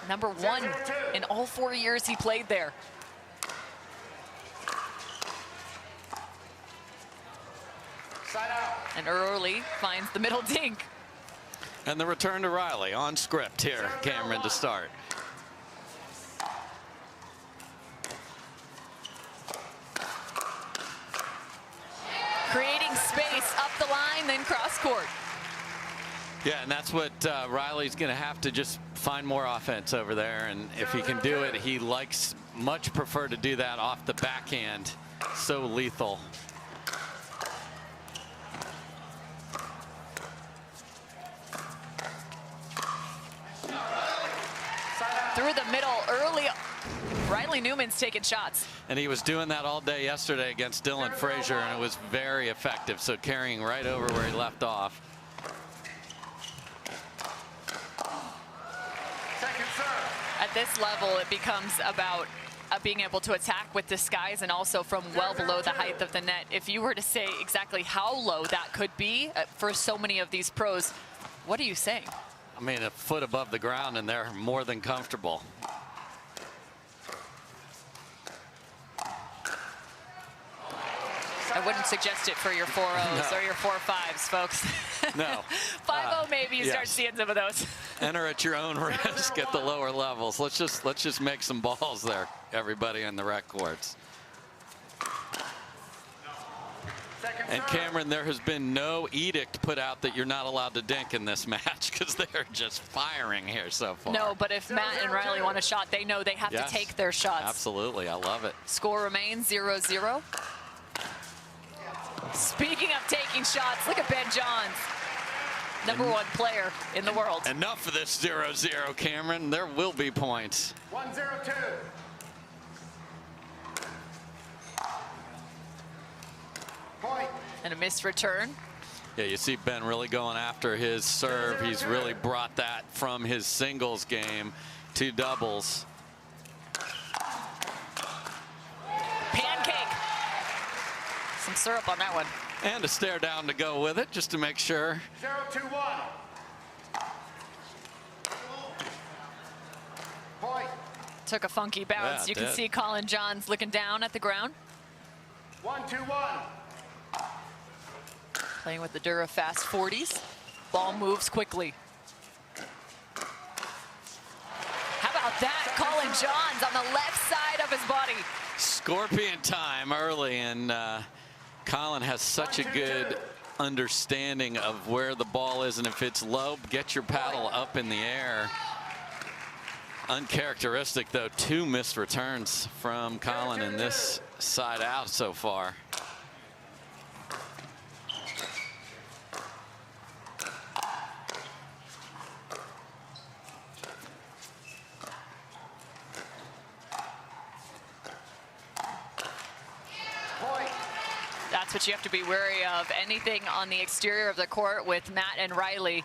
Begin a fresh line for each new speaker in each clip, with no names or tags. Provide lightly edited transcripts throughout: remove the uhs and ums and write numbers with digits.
#1 in all 4 years he played there. And Early finds the middle dink.
And the return to Riley on script here, Cameron to start.
Creating space up the line, then cross court.
Yeah, and that's what Riley's going to have to just find more offense over there. And if he can do it, he much prefer to do that off the backhand. So lethal.
Through the middle early. Riley Newman's taking shots.
And he was doing that all day yesterday against Dylan Frazier, and it was very effective. So carrying right over where he left off.
At this level, it becomes about being able to attack with disguise and also from well below the height of the net. If you were to say exactly how low that could be for so many of these pros, what are you saying?
I mean, a foot above the ground, and they're more than comfortable.
I wouldn't suggest it for your 4-0s or your 4-5s, folks.
No.
5-0 maybe you start seeing some of those.
Enter at your own risk at the lower levels. Let's just make some balls there, everybody in the rec courts. And Cameron, there has been no edict put out that you're not allowed to dink in this match because they're just firing here so far.
No, but if Matt and Riley want a shot, they know they have to take their shots.
Absolutely, I love it.
Score remains 0-0. Speaking of taking shots, look at Ben Johns, #1 player in the world.
Enough of this 0-0, Cameron. There will be points.
1-0-2. Point.
And a missed return.
Yeah, you see Ben really going after his serve. He's really brought that from his singles game to doubles.
Pancake. Some syrup on that one.
And a stare down to go with it, just to make sure.
0-2-1. Point.
Took a funky bounce.
Yeah,
you can see Collin Johns looking down at the ground.
1-2-1.
Playing with the Dura Fast 40s. Ball moves quickly. How about that? Collin Johns on the left side of his body.
Scorpion time early, and Collin has such a good understanding of where the ball is, and if it's low, get your paddle up in the air. Uncharacteristic, though, 2 missed returns from Collin in this side out so far.
That's what you have to be wary of. Anything on the exterior of the court with Matt and Riley.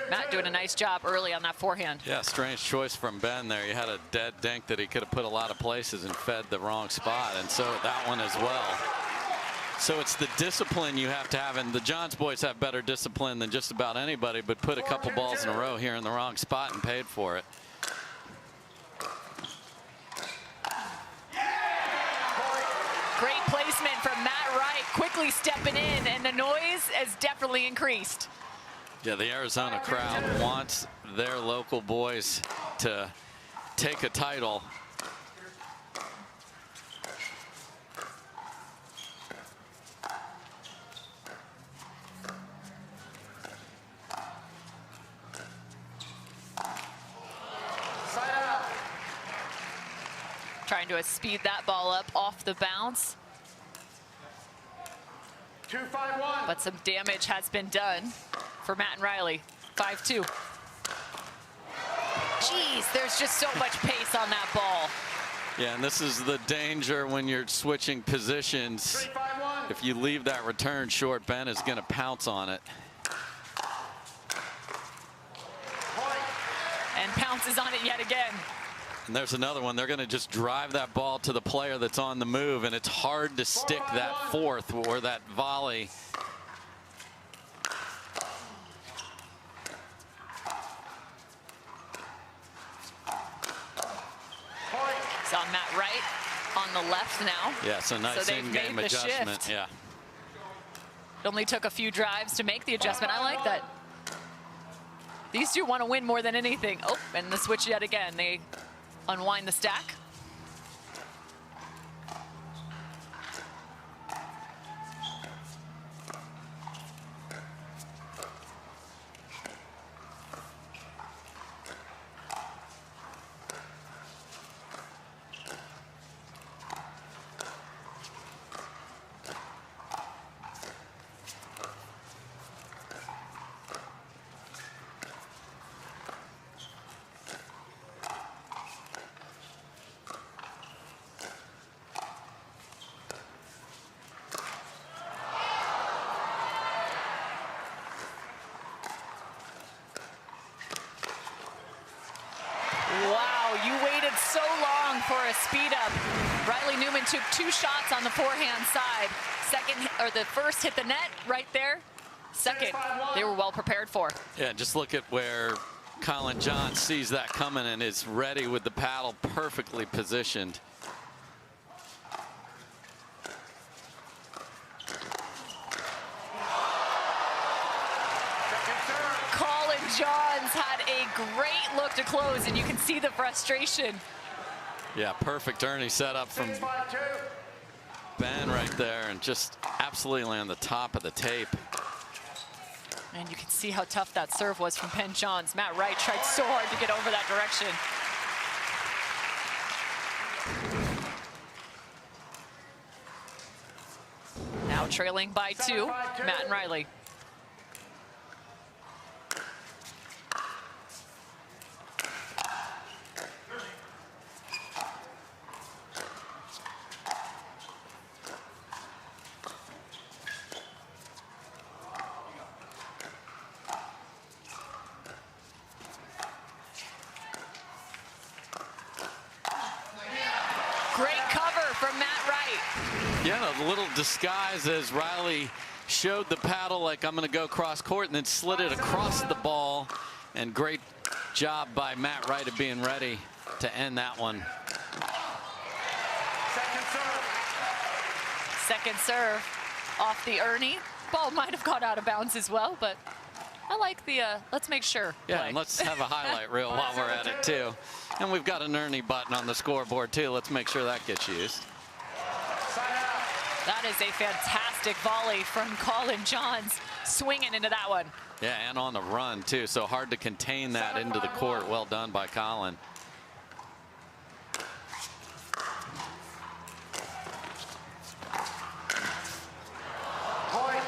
Matt doing a nice job early on that forehand.
Yeah, strange choice from Ben there. You had a dead dink that he could have put a lot of places and fed the wrong spot, and so that one as well. So it's the discipline you have to have, and the Johns boys have better discipline than just about anybody, but put a couple balls in a row here in the wrong spot and paid for it.
Great placement from Matt Wright, quickly stepping in, and the noise has definitely increased.
Yeah, the Arizona crowd wants their local boys to take a title.
Trying to speed that ball up off the bounce.
2-5-1.
But some damage has been done for Matt and Riley. 5-2. Jeez, there's just so much pace on that ball.
Yeah, and this is the danger when you're switching positions.
3-5-1.
If you leave that return short, Ben is going to pounce on it.
And pounces on it yet again.
And there's another one. They're going to just drive that ball to the player that's on the move, and it's hard to stick that fourth or that volley.
Matt Wright on the left now.
Yeah, so nice
they've
in-game
made the
adjustment.
shift.
Yeah.
It only took a few drives to make the adjustment. I like that. These two want to win more than anything. Oh, and the switch yet again. They unwind the stack. Wow, you waited so long for a speed up. Riley Newman took 2 shots on the forehand side. The first hit the net right there. Second, they were well prepared for.
Yeah, just look at where Collin Johns sees that coming and is ready with the paddle, perfectly positioned.
Collin Johns had a great look to close, and you can see the frustration.
Yeah, perfect Ernie setup from
6-5-2.
Ben right there, and just absolutely on the top of the tape.
And you can see how tough that serve was from Ben Johns. Matt Wright tried so hard to get over that direction. Now trailing by 2, Matt and Riley. Great cover from Matt Wright.
Yeah, a little disguise as Riley showed the paddle like I'm going to go cross court and then slid it across the ball. And great job by Matt Wright of being ready to end that one.
Second serve.
Second serve off the Ernie. Ball might have gone out of bounds as well, but I like the let's make sure
Yeah,
play.
and let's have a highlight reel while we're at it too. And we've got an Ernie button on the scoreboard too. Let's make sure that gets used.
That is a fantastic volley from Collin Johns, swinging into that one.
Yeah, and on the run too. So hard to contain that into the court. Well done by Collin.
Point.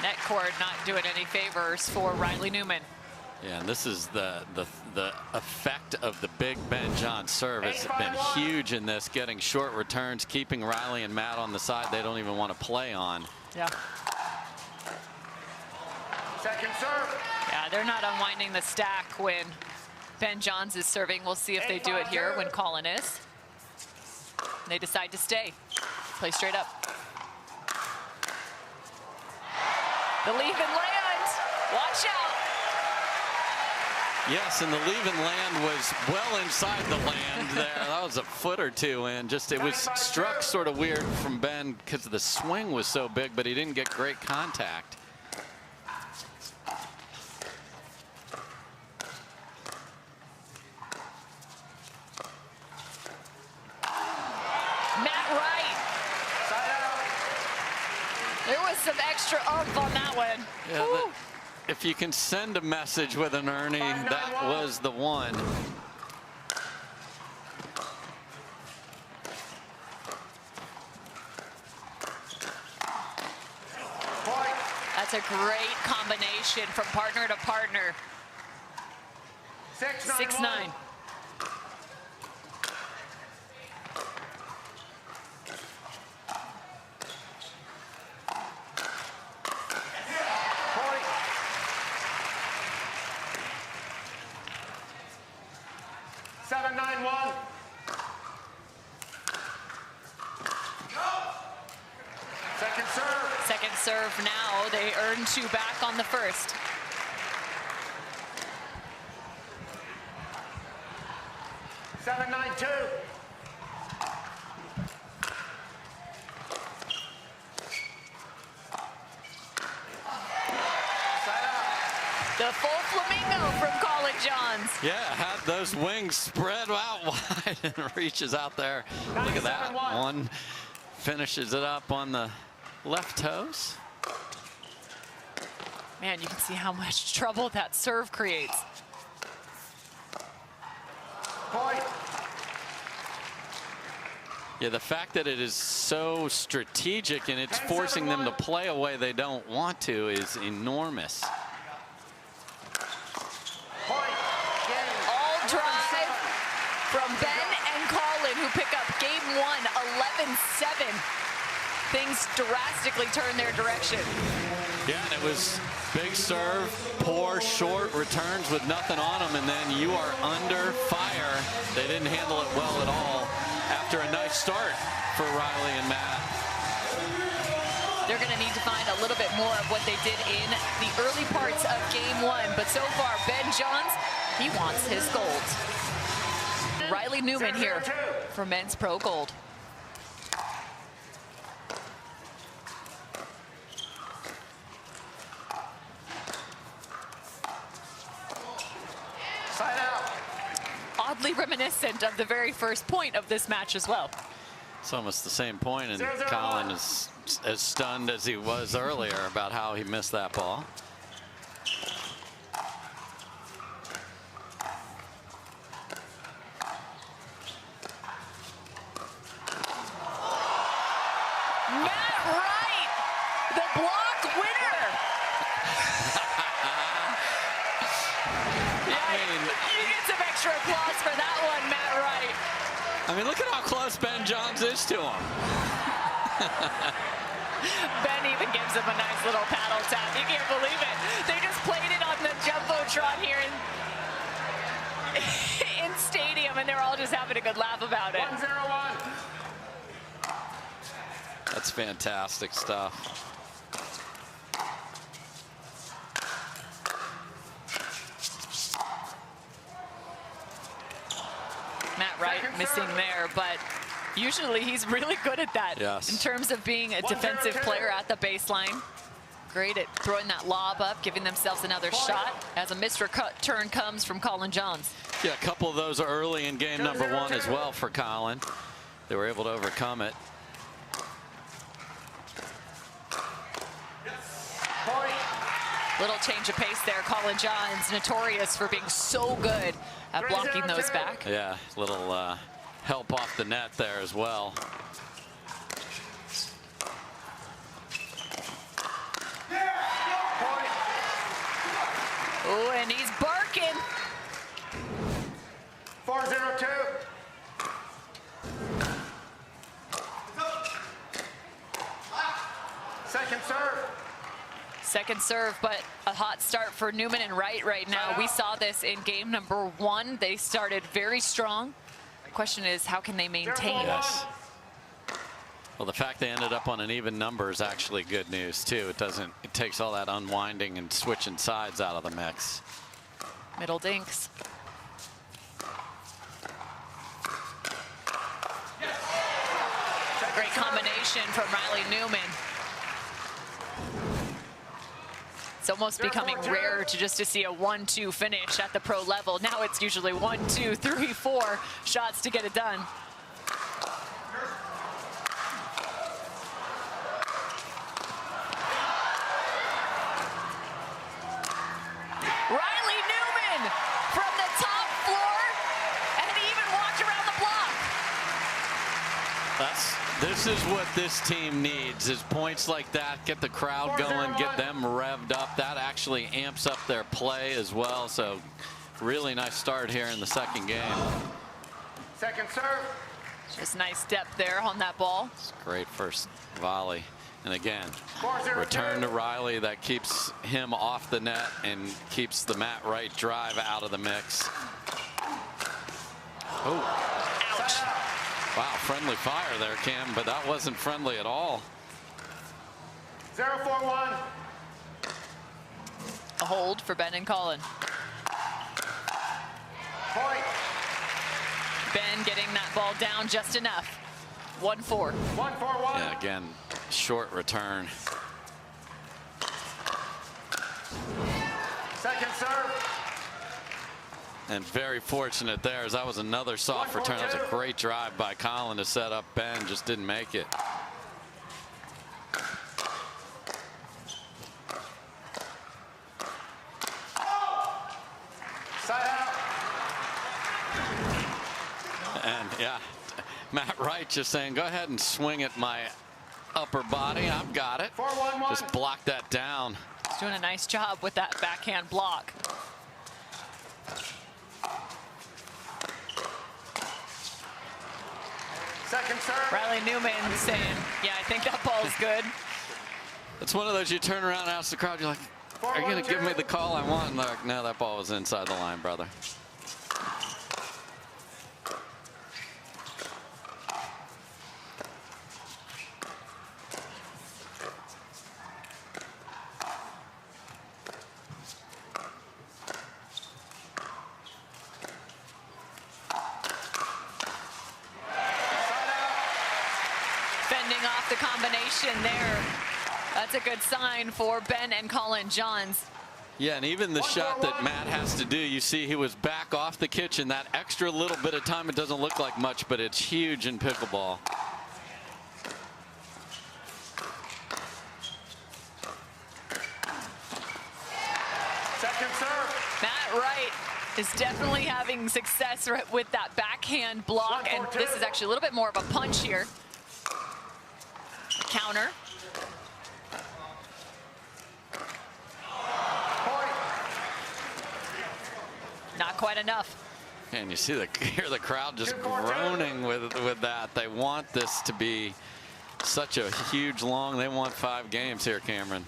Net court not doing any favors for Riley Newman.
Yeah, and this is the effect of the big Ben Johns serve. It's been huge in this, getting short returns, keeping Riley and Matt on the side they don't even want to play on.
Yeah.
Second serve.
Yeah, they're not unwinding the stack when Ben Johns is serving. We'll see if they do it here when Collin is. They decide to stay. Play straight up. The leave and land. Watch out.
Yes, and the leave and land was well inside the land there. That was a foot or two in. Just it was struck sort of weird from Ben because the swing was so big, but he didn't get great contact.
Matt Wright.
Side out.
There was some extra oomph on that one.
Yeah,
Woo.
if you can send a message with an Ernie, that was the one.
Point.
That's a great combination from partner to partner. 6-9.
Point. Seven, 9-1. Second serve.
Second serve now. They earn 2 back on the first.
Seven, 9-2.
Yeah, had those wings spread out wide and reaches out there. Look at that. One finishes it up on the left toes.
Man, you can see how much trouble that serve creates.
Point.
Yeah, the fact that it is so strategic and it's forcing them to play a way they don't want to is enormous.
All drive from Ben and Collin, who pick up game 1, 11-7. Things drastically turn their direction.
Yeah, and it was big serve, poor short returns with nothing on them, and then you are under fire. They didn't handle it well at all after a nice start for Riley and Matt.
They're going to need to find a little bit more of what they did in the early parts of game 1. But so far, Ben Johns, he wants his gold. Riley Newman here for men's pro gold.
Side out.
Oddly reminiscent of the very first point of this match as well.
It's almost the same point, and Collin is as stunned as he was earlier about how he missed that ball.
Matt Wright, the block winner. You get some extra applause for that one, Matt Wright.
I mean, look at how close Ben Johns is to him.
Ben even gives him a nice little paddle tap. You can't believe it. They just played it on the Jumbotron here in stadium, and they're all just having a good laugh about it.
1-0-1.
That's fantastic stuff.
Matt Wright missing there, but usually he's really good at that.
Yes.
In terms of being a defensive player at the baseline. Great at throwing that lob up, giving themselves another shot as a missed return comes from Collin Johns.
Yeah, a couple of those early in game number 1 as well for Collin. They were able to overcome it.
Little change of pace there. Collin Johns, notorious for being so good at blocking those back.
Yeah, little help off the net there as well.
Oh, and he's barking.
4-0-2. Second serve.
Second serve, but a hot start for Newman and Wright right now. We saw this in game number 1. They started very strong. The question is, how can they maintain?
Yes. Well, the fact they ended up on an even number is actually good news too. It takes all that unwinding and switching sides out of the mix.
Middle dinks. Great combination from Riley Newman. It's almost becoming rare to see a 1-2 finish at the pro level. Now it's usually 1, 2, 3, 4 shots to get it done. Riley Newman from the top floor, and he even walked around the block.
This is what this team needs, is points like that, get the crowd going, get them revved up. That actually amps up their play as well. So really nice start here in the second game.
Second serve.
Just nice depth there on that ball.
It's a great first volley. And again, return to Riley. That keeps him off the net and keeps the Matt Wright drive out of the mix. Oh,
ouch.
Wow, friendly fire there, Cam, but that wasn't friendly at all.
0-4-1.
A hold for Ben and Collin.
Point.
Ben getting that ball down just enough. 1-4.
1-4-1.
Yeah, again, short return.
Second serve.
And very fortunate there, as that was another soft return. That was a great drive by Collin to set up Ben, just didn't make it.
Side out.
And yeah, Matt Wright just saying, go ahead and swing at my upper body. I've got it.
4-1-1.
Just block that down.
He's doing a nice job with that backhand block.
Second serve.
Riley Newman saying, yeah, I think that ball's good.
It's one of those you turn around and ask the crowd, you're like, are you going to give me the call I want? And they're like, no, that ball was inside the line, brother.
Fending off the combination there. That's a good sign for Ben and Collin Johns.
Yeah, and even the shot that Matt has to do, you see he was back off the kitchen. That extra little bit of time, it doesn't look like much, but it's huge in pickleball.
Second serve.
Matt Wright is definitely having success with that backhand block, and this is actually a little bit more of a punch here. Counter. Not quite enough.
And you see hear the crowd just groaning with that. They want this to be such a huge long. They want 5 games here, Cameron.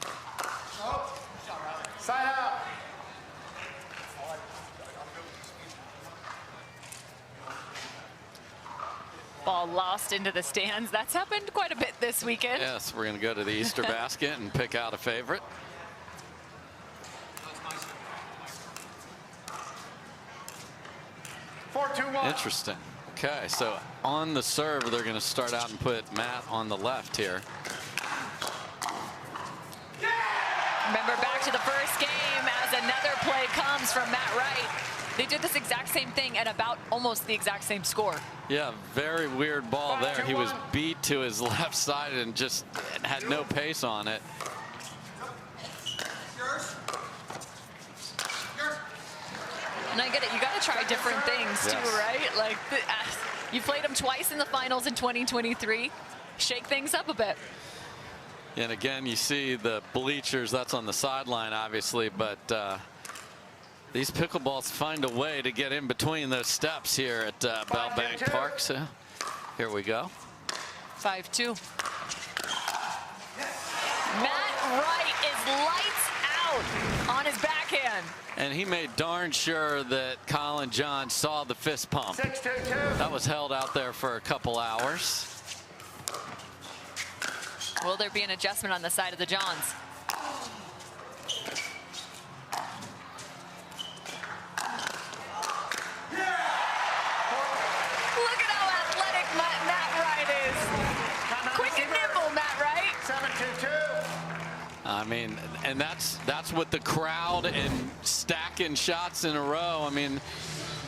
Side out.
Ball lost into the stands. That's happened quite a bit this weekend.
Yes, we're going to go to the Easter basket and pick out a favorite. Interesting. Okay, so on the serve, they're going to start out and put Matt on the left here.
Remember back to the first game as another play comes from Matt Wright. They did this exact same thing at about almost the exact same score.
Yeah, very weird ball there. He was beat to his left side and just had no pace on it.
And I get it, you got to try different things too,
Yes.
right? Like, you played them twice in the finals in 2023. Shake things up a bit.
And again, you see the bleachers, that's on the sideline, obviously, but these pickleballs find a way to get in between those steps here at Bell Bank Park. So here we go.
5-2. Matt Wright is lights out on his backhand.
And he made darn sure that Collin Johns saw the fist pump.
6-2-2.
That was held out there for a couple hours.
Will there be an adjustment on the side of the Johns? Look at how athletic Matt Wright is. Quick and nimble, Matt Wright.
7-2-2.
I mean, and that's what the crowd and stacking shots in a row. I mean,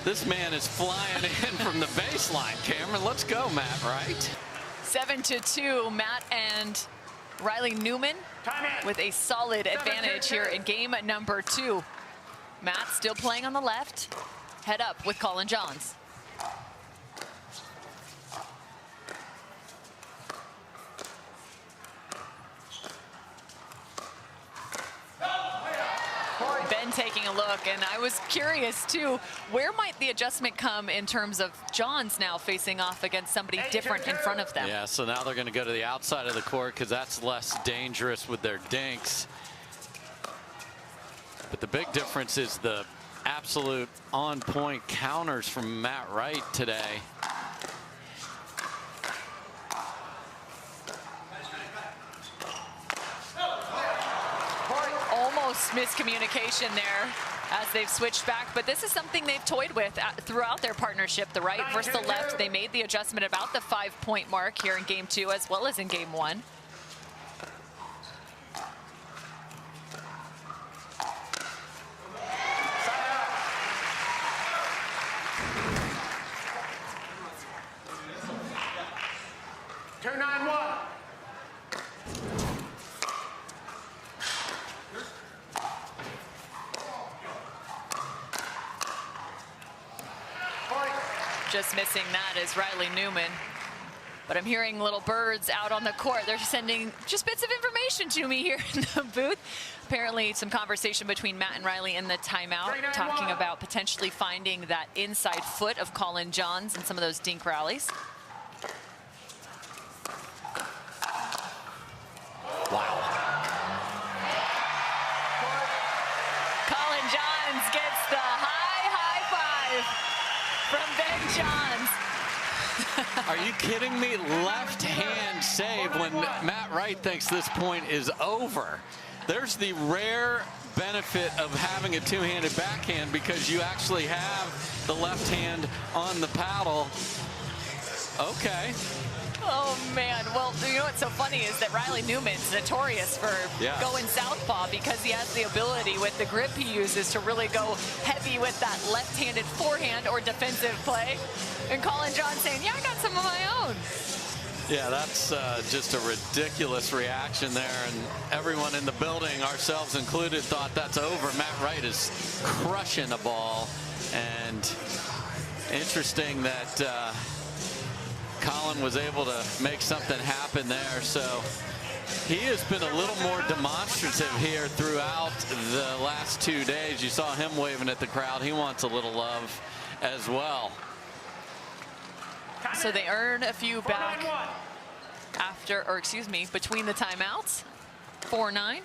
this man is flying in from the baseline, Cameron. Let's go, Matt Wright.
7-2, Matt and Riley Newman with a solid advantage here in game number 2. Matt still playing on the left. Head up with Collin Johns. Ben taking a look, and I was curious too, where might the adjustment come in terms of Johns now facing off against somebody different in front of them?
Yeah, so now they're going to go to the outside of the court because that's less dangerous with their dinks. But the big difference is the absolute on-point counters from Matt Wright today.
Almost miscommunication there as they've switched back, but this is something they've toyed with throughout their partnership. The right versus the left. They made the adjustment about the 5-point mark here in game 2 as well as in game 1. Just missing that is Riley Newman. But I'm hearing little birds out on the court. They're sending just bits of information to me here in the booth. Apparently some conversation between Matt and Riley in the timeout, talking about potentially finding that inside foot of Collin Johns in some of those dink rallies.
Wow.
Collin Johns gets the high five from Ben Johns.
Are you kidding me? Left hand save when Matt Wright thinks this point is over. There's the rare benefit of having a two-handed backhand because you actually have the left hand on the paddle. Okay.
Oh, man. Well, you know what's so funny is that Riley Newman's notorious for going southpaw because he has the ability with the grip he uses to really go heavy with that left-handed forehand or defensive play. And Collin Johns saying, yeah, I got some of my own.
Yeah, that's just a ridiculous reaction there. And everyone in the building, ourselves included, thought that's over. Matt Wright is crushing the ball. And interesting that Collin was able to make something happen there. So he has been a little more demonstrative here throughout the last 2 days. You saw him waving at the crowd. He wants a little love as well.
So they earn a few back after, or excuse me, between the timeouts. 4-9.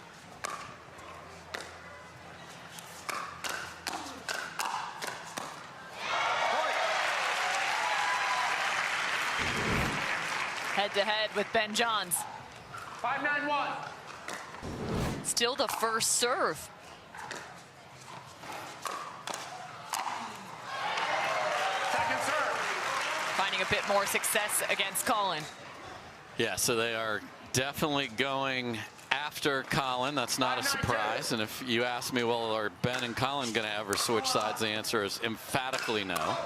Head-to-head with Ben Johns.
5-9-1.
Still the first serve.
Second serve.
Finding a bit more success against Collin.
Yeah, so they are definitely going after Collin. That's not a surprise. And if you ask me, well, are Ben and Collin going to ever switch sides? The answer is emphatically no.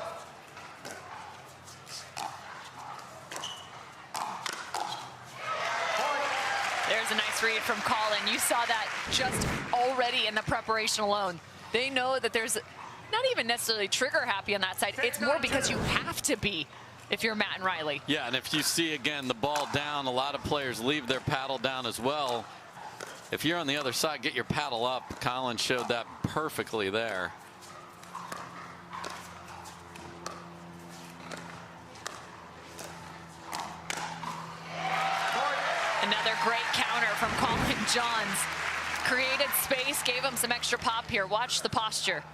There's a nice read from Collin. You saw that just already in the preparation alone. They know that there's not even necessarily trigger happy on that side. It's more because you have to be if you're Matt and Riley.
Yeah, and if you see, again, the ball down, a lot of players leave their paddle down as well. If you're on the other side, get your paddle up. Collin showed that perfectly there.
Another great counter from Collin Johns. Created space, gave him some extra pop here. Watch the posture.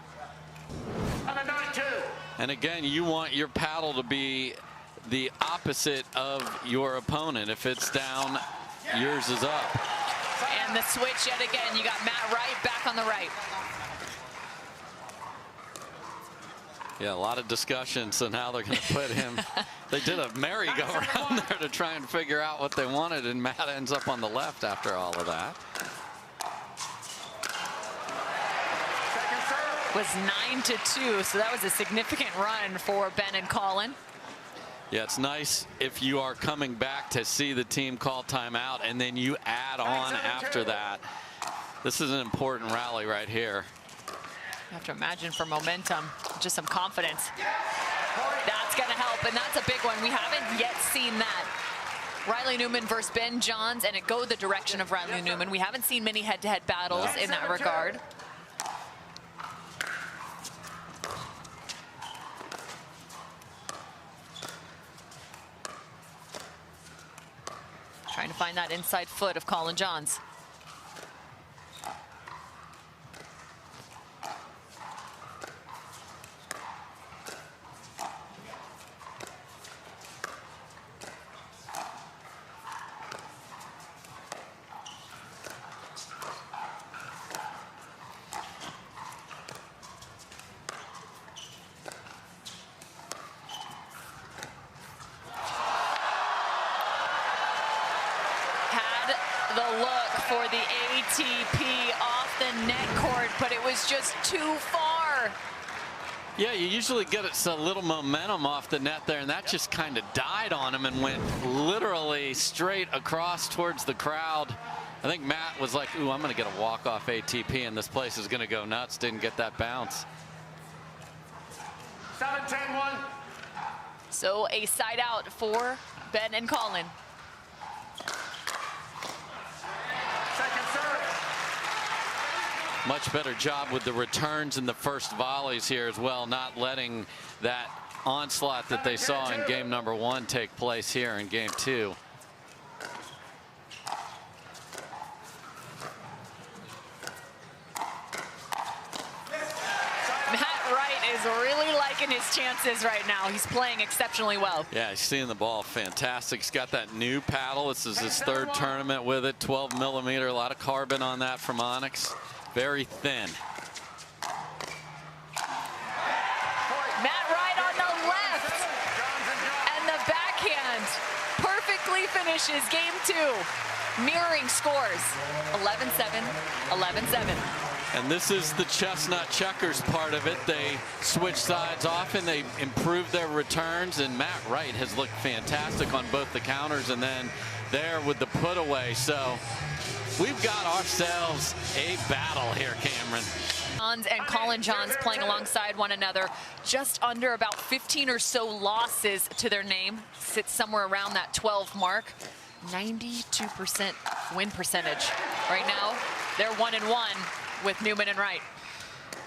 And again, you want your paddle to be the opposite of your opponent. If it's down, yours is up.
And the switch yet again. You got Matt Wright back on the right.
Yeah, a lot of discussions on how they're going to put him. They did a merry-go-round there to try and figure out what they wanted, and Matt ends up on the left after all of that.
Was 9-2, so that was a significant run for Ben and Collin.
Yeah, it's nice if you are coming back to see the team call timeout and then you add on after that. This is an important rally right here.
You have to imagine for momentum, just some confidence. That's going to help, and that's a big one. We haven't yet seen that. Riley Newman versus Ben Johns, and it go the direction of Riley Newman. We haven't seen many head-to-head battles in that regard. Trying to find that inside foot of Collin Johns. The look for the ATP off the net cord, but it was just too far.
Yeah, you usually get a little momentum off the net there, and that just kind of died on him and went literally straight across towards the crowd. I think Matt was like, ooh, I'm going to get a walk-off ATP, and this place is going to go nuts. Didn't get that bounce.
7-10-1.
So a side out for Ben and Collin.
Second serve.
Much better job with the returns in the first volleys here as well, not letting that onslaught that they saw in game number 1 take place here in game 2.
Really liking his chances right now. He's playing exceptionally well.
Yeah, he's seeing the ball fantastic. He's got that new paddle. This is his 3rd tournament with it. 12 millimeter, a lot of carbon on that from Onyx. Very thin.
Matt Wright on the left. And the backhand perfectly finishes game 2. Mirroring scores. 11-7, 11-7.
And this is the chestnut checkers part of it. They switch sides often. They improve their returns, and Matt Wright has looked fantastic on both the counters and then there with the put away. So we've got ourselves a battle here, Cameron.
Johns and Collin Johns playing alongside one another. Just under about 15 or so losses to their name. Sits somewhere around that 12 mark. 92% win percentage. Right now, they're 1-1. With Newman and Wright.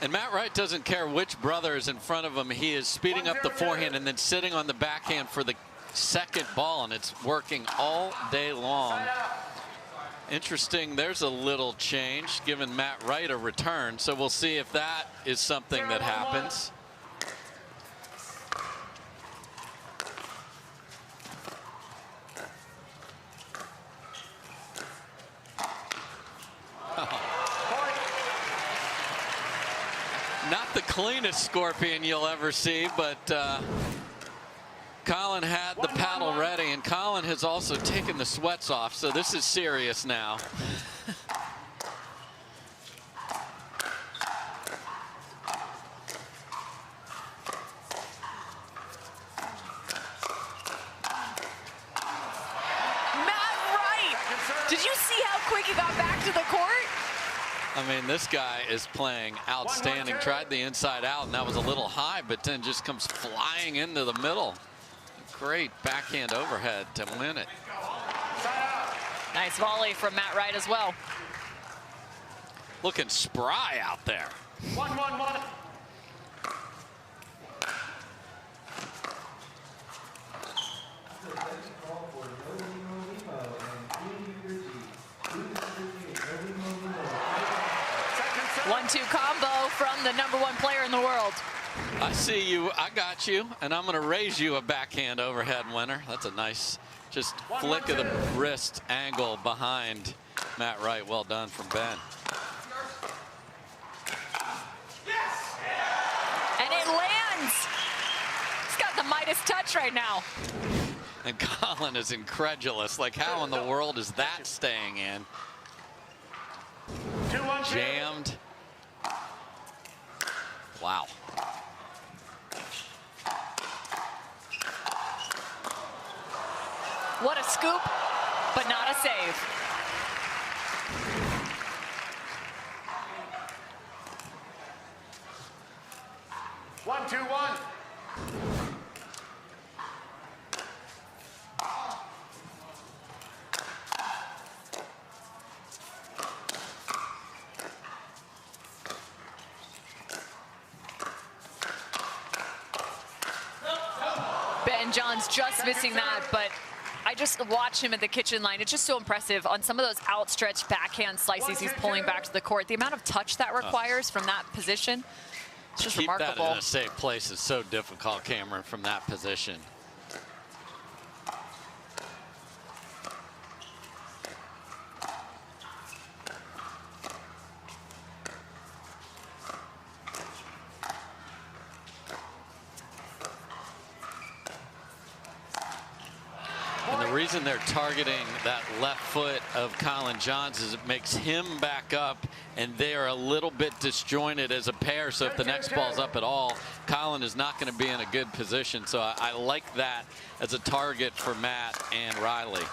And Matt Wright doesn't care which brother is in front of him. He is speeding up the forehand and then sitting on the backhand for the second ball, and it's working all day long. Interesting, there's a little change, giving Matt Wright a return. So we'll see if that is something that happens. Not the cleanest scorpion you'll ever see, but Collin had the paddle ready, and Collin has also taken the sweats off, so this is serious now.
Matt Wright! Did you see how quick he got back to the court?
I mean, this guy is playing outstanding. Tried the inside out, and that was a little high, but then just comes flying into the middle. Great backhand overhead to win it.
Nice volley from Matt Wright as well.
Looking spry out there.
1-1-1.
One-two combo from the #1 player in the world.
I see you, I got you, and I'm gonna raise you a backhand overhead winner. That's a nice, just flick of the wrist angle behind Matt Wright. Well done from Ben.
And it lands. He's got the Midas touch right now.
And Collin is incredulous. Like, how in the world is that staying in?
2-1.
Jammed. Wow.
What a scoop, but not a save.
One, 2-1.
Ben Johns just missing that, but I just watch him at the kitchen line. It's just so impressive on some of those outstretched backhand slices he's pulling back to the court. The amount of touch that requires from that position, it's just
Keep
remarkable.
that in a safe place is so difficult, Cameron, from that position. And the reason they're targeting that left foot of Collin Johns is it makes him back up, and they are a little bit disjointed as a pair. So if the next ball's up at all, Collin is not going to be in a good position. So I like that as a target for Matt and Riley.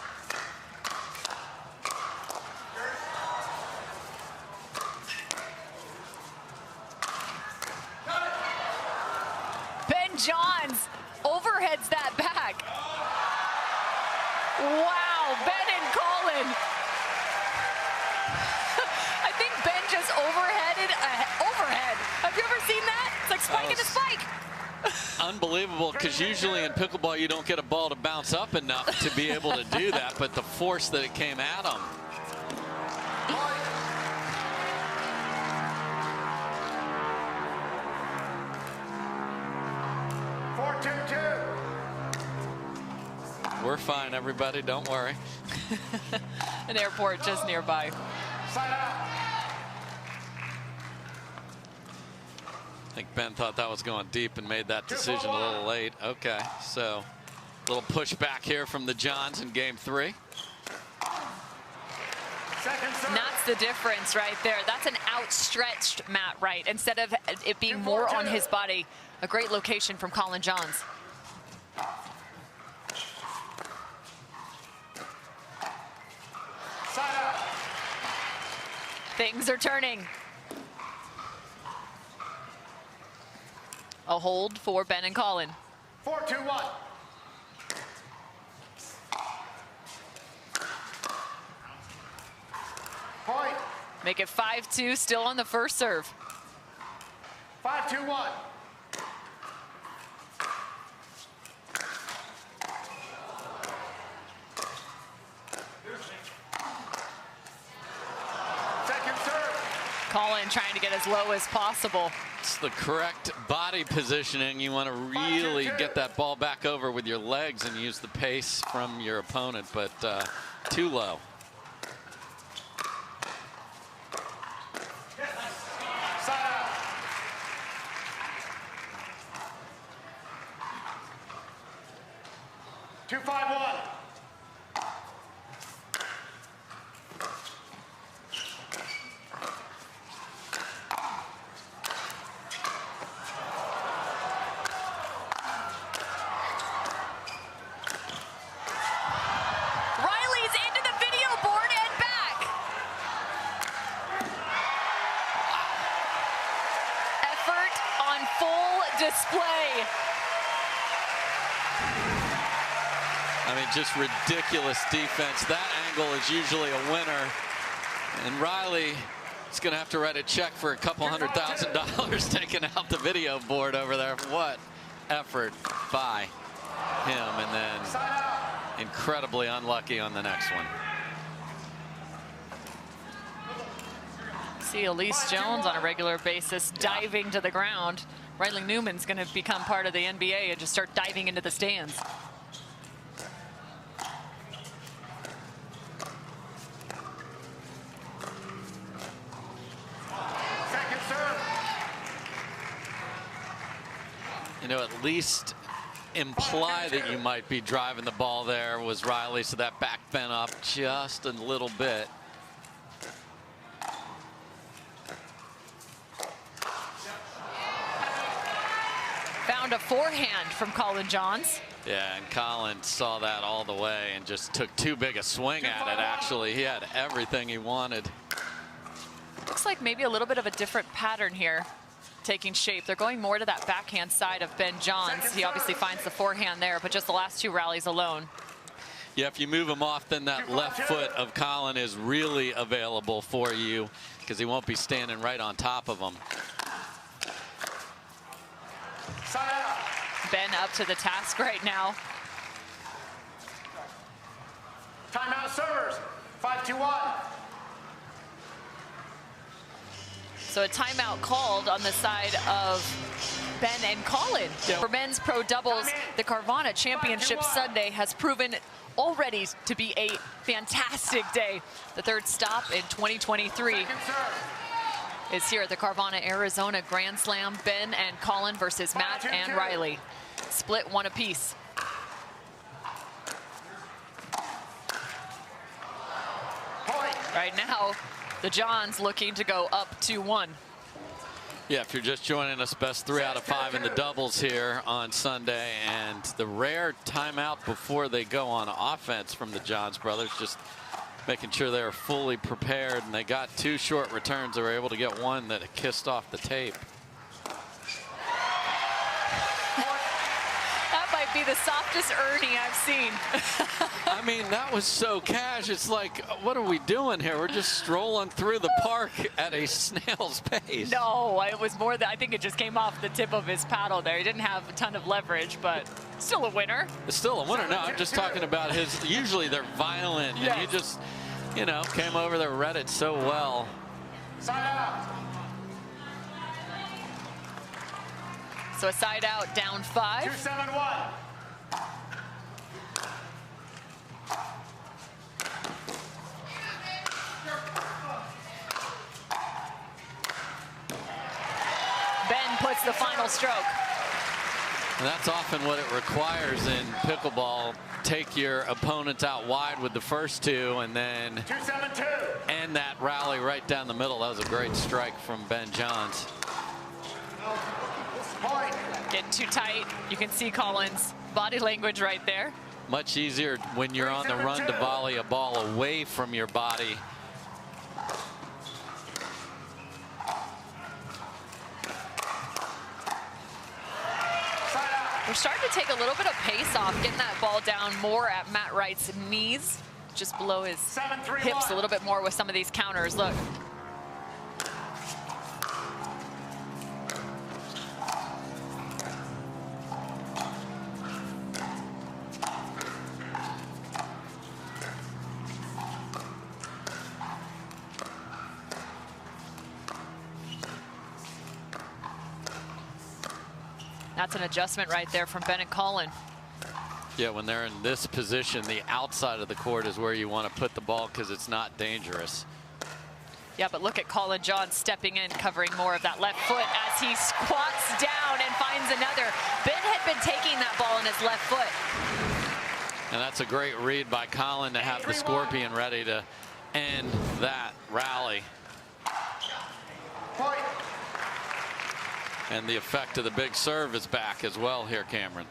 Ben Johns overheads that back. Wow, Ben and Collin. I think Ben just overheaded overhead. Have you ever seen that? It's like spiking a spike.
Unbelievable, because usually in pickleball you don't get a ball to bounce up enough to be able to do that, but the force that it came at him.
4-2-2.
We're fine, everybody, don't worry.
An airport just nearby.
Side out.
I think Ben thought that was going deep and made that decision a little late. Okay, so a little pushback here from the Johns in game 3.
Second serve.
And that's the difference right there. That's an outstretched Matt Wright instead of it being more on his body. A great location from Collin Johns.
Side out.
Things are turning. A hold for Ben and Collin.
4-2-1. Point.
Make it 5-2, still on the first serve.
5-2-1. Second serve.
Collin trying to get as low as possible.
It's the correct body positioning. You want to really get that ball back over with your legs and use the pace from your opponent, but too low.
Side out. Two, 5-1.
Riley's into the video board and back. Effort on full display.
I mean, just ridiculous defense. That angle is usually a winner. And Riley is going to have to write a check for a couple $100,000 taking out the video board over there. What effort by him. And then
Side out.
incredibly unlucky on the next one.
See Elise Jones on a regular basis diving to the ground. Wright and Newman's going to become part of the NBA and just start diving into the stands.
Second serve.
You know, at least imply that you might be driving the ball there was Riley, so that back bent up just a little bit.
Found a forehand from Collin Johns.
Yeah, and Collin saw that all the way and just took too big a swing at it, actually. He had everything he wanted.
Looks like maybe a little bit of a different pattern here taking shape. They're going more to that backhand side of Ben Johns. He obviously finds the forehand there, but just the last 2 rallies alone.
Yeah, if you move him off, then that left foot of Collin is really available for you because he won't be standing right on top of him.
Side out.
Ben up to the task right now.
Timeout servers. 5-2-1.
So a timeout called on the side of Ben and Collin. For men's pro doubles, the Carvana Championship Sunday has proven already to be a fantastic day. The 3rd stop in 2023
Second serve.
is here at the Carvana Arizona Grand Slam. Ben and Collin versus Matt and Riley. Split 1 apiece.
Point.
Right now, the Johns looking to go up 2-1.
Yeah, if you're just joining us, best 3 out of 5 in the doubles here on Sunday, and the rare timeout before they go on offense from the Johns brothers, just making sure they are fully prepared, and they got 2 short returns. They were able to get 1 that kissed off the tape.
That might be the softest Ernie I've seen.
I mean, that was so cash. It's like, what are we doing here? We're just strolling through the park at a snail's pace.
No, it was more than, I think it just came off the tip of his paddle there. He didn't have a ton of leverage, but still a winner.
It's still a winner. No, I'm just talking about his, usually they're violent, and he just, you know, came over there, read it so well.
Side out.
So a side out, down 5.
2-7-1.
Ben puts the final stroke.
And that's often what it requires in pickleball. Take your opponents out wide with the first 2 and then
2-7-2.
end that rally right down the middle. That was a great strike from Ben Johns.
Point.
Getting too tight. You can see Collin's body language right there.
Much easier when you're on the run to volley a ball away from your body.
We're starting to take a little bit of pace off, getting that ball down more at Matt Wright's knees, just below his
7-3-1.
hips a little bit more with some of these counters. Look. That's an adjustment right there from Ben and Collin.
Yeah, when they're in this position, the outside of the court is where you want to put the ball because it's not dangerous.
Yeah, but look at Collin Johns stepping in, covering more of that left foot as he squats down and finds another. Ben had been taking that ball in his left foot.
And that's a great read by Collin to have the Scorpion ready to end that rally.
Point.
And the effect of the big serve is back as well here, Cameron.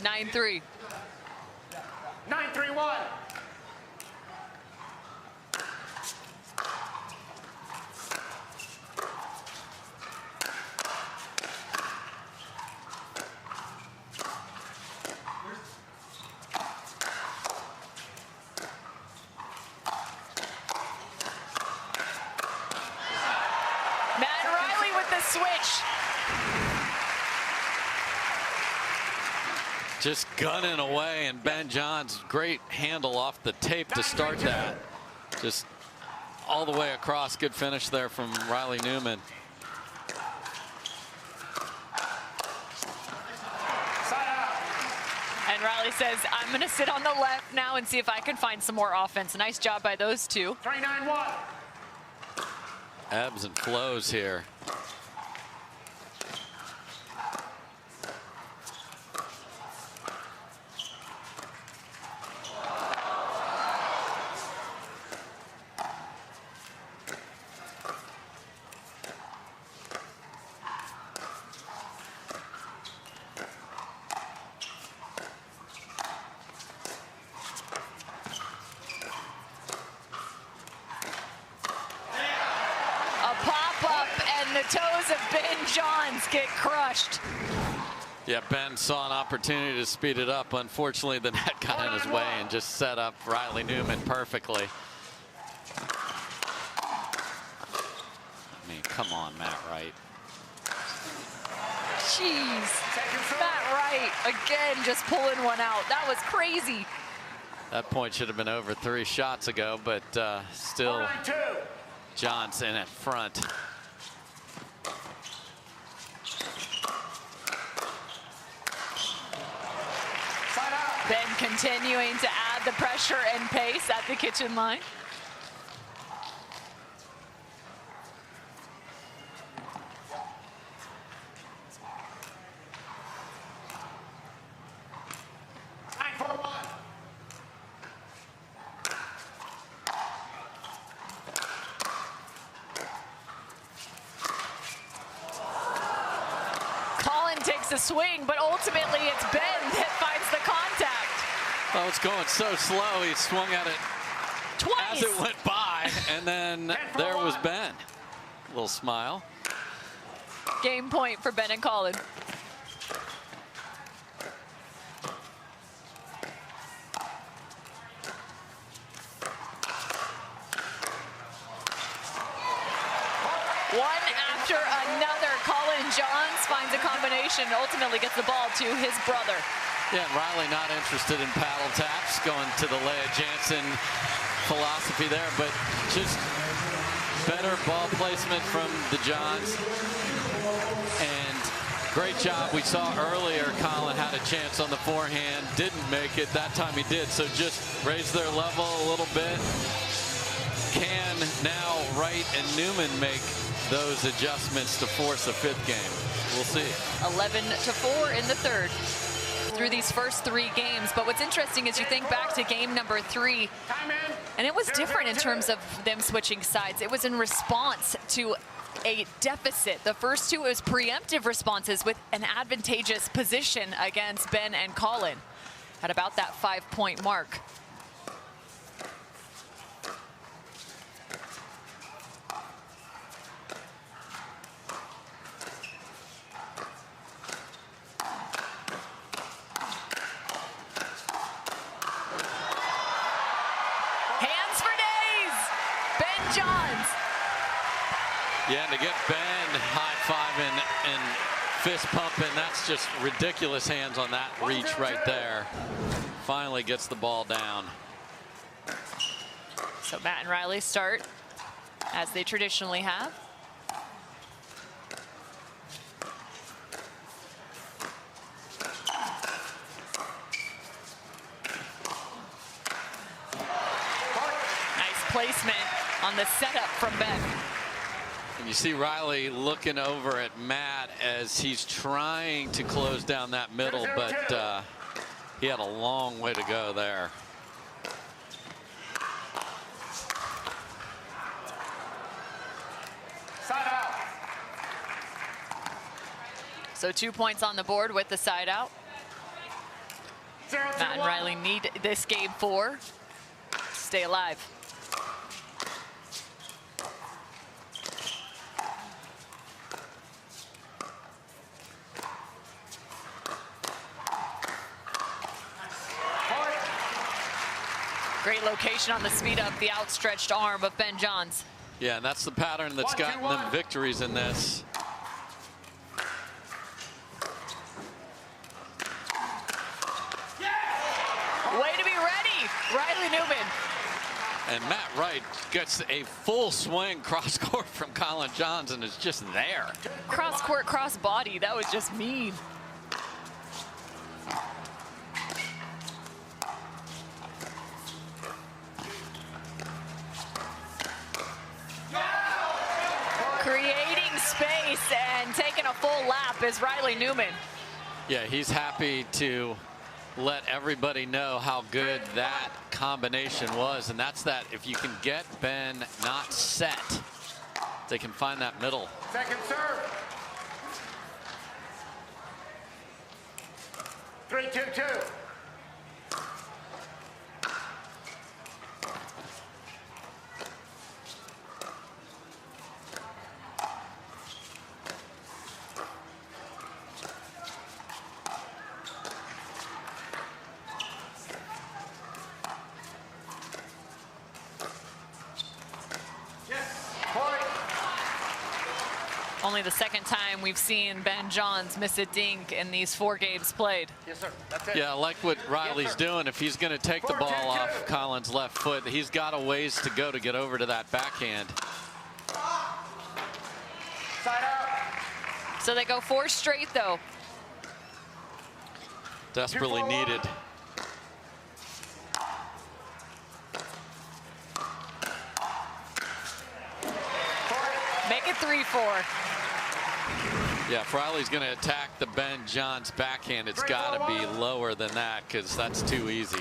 9-3.
9-3-1.
Matt Riley with the switch.
Just gunning away, and Ben Johns, great handle off the tape to start that. Just all the way across. Good finish there from Riley Newman.
And Riley says, I'm going to sit on the left now and see if I can find some more offense. Nice job by those two.
3-9-1.
Ebbs and flows here.
The toes of Ben Johns get crushed.
Yeah, Ben saw an opportunity to speed it up. Unfortunately, the net got in his way and just set up Riley Newman perfectly. I mean, come on, Matt Wright.
Jeez. Matt Wright, again, just pulling one out. That was crazy.
That point should have been over 3 shots ago, but still Johns in at front.
Ben continuing to add the pressure and pace at the kitchen line. Collin takes a swing, but ultimately it's Ben that finds the contact.
Oh, it's going so slow. He swung at it
twice
as it went by, and then there was Ben. A little smile.
Game point for Ben and Collin. after another. Collin Johns finds a combination, ultimately gets the ball to his brother.
Yeah, and Riley not interested in paddle taps, going to the Leah Jansen philosophy there, but just better ball placement from the Johns. And great job. We saw earlier Collin had a chance on the forehand, didn't make it. That time he did, so just raise their level a little bit. Can now Wright and Newman make those adjustments to force a fifth game? We'll see.
11-4 in the third through these first 3 games. But what's interesting is you think back to game number 3, and it was different in terms of them switching sides. It was in response to a deficit. The first 2 was preemptive responses with an advantageous position against Ben and Collin at about that 5-point mark. Johns.
Yeah, and to get Ben high-fiving and fist pumping, that's just ridiculous hands on that reach right there. Finally gets the ball down.
So Matt and Riley start as they traditionally have. Nice placement on the setup from Ben.
And you see Riley looking over at Matt as he's trying to close down that middle, but he had a long way to go there.
Side out.
So 2 points on the board with the side out. Matt and Riley need this game 4 to stay alive. Great location on the speed up, the outstretched arm of Ben Johns.
Yeah, and that's the pattern that's gotten them victories in this.
Way to be ready, Riley Newman.
And Matt Wright gets a full swing cross court from Collin Johns and is just there.
Cross court, cross body, that was just mean. Creating space and taking a full lap is Riley Newman.
Yeah, he's happy to let everybody know how good that combination was, and that's that if you can get Ben not set, they can find that middle.
Second serve. 3-2-2.
Only the second time we've seen Ben Johns miss a dink in these 4 games played.
Yes, sir. That's it.
Yeah, I like what Riley's doing. If he's going to take the ball off Collin's left foot, he's got a ways to go to get over to that backhand.
Side out.
So they go 4 straight, though.
Desperately needed.
Make it 3-4.
Yeah, if Riley's going to attack the Ben Johns backhand, it's got to be lower than that because that's too easy.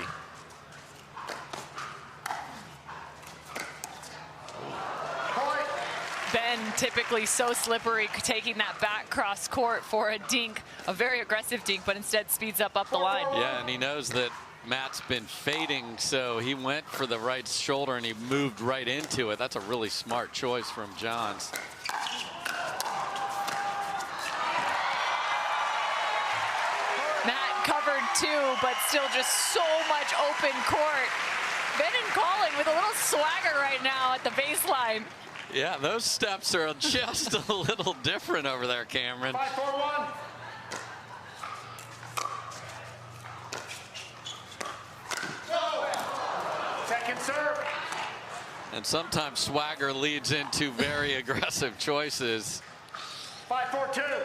Ben typically so slippery, taking that back cross court for a dink, a very aggressive dink, but instead speeds up the line.
Yeah, and he knows that Matt's been fading, so he went for the right shoulder and he moved right into it. That's a really smart choice from Johns.
Matt covered 2, but still just so much open court. Ben and Collin with a little swagger right now at the baseline.
Yeah, those steps are just a little different over there, Cameron.
5-4-1. Second serve.
And sometimes swagger leads into very aggressive choices.
5-4-2.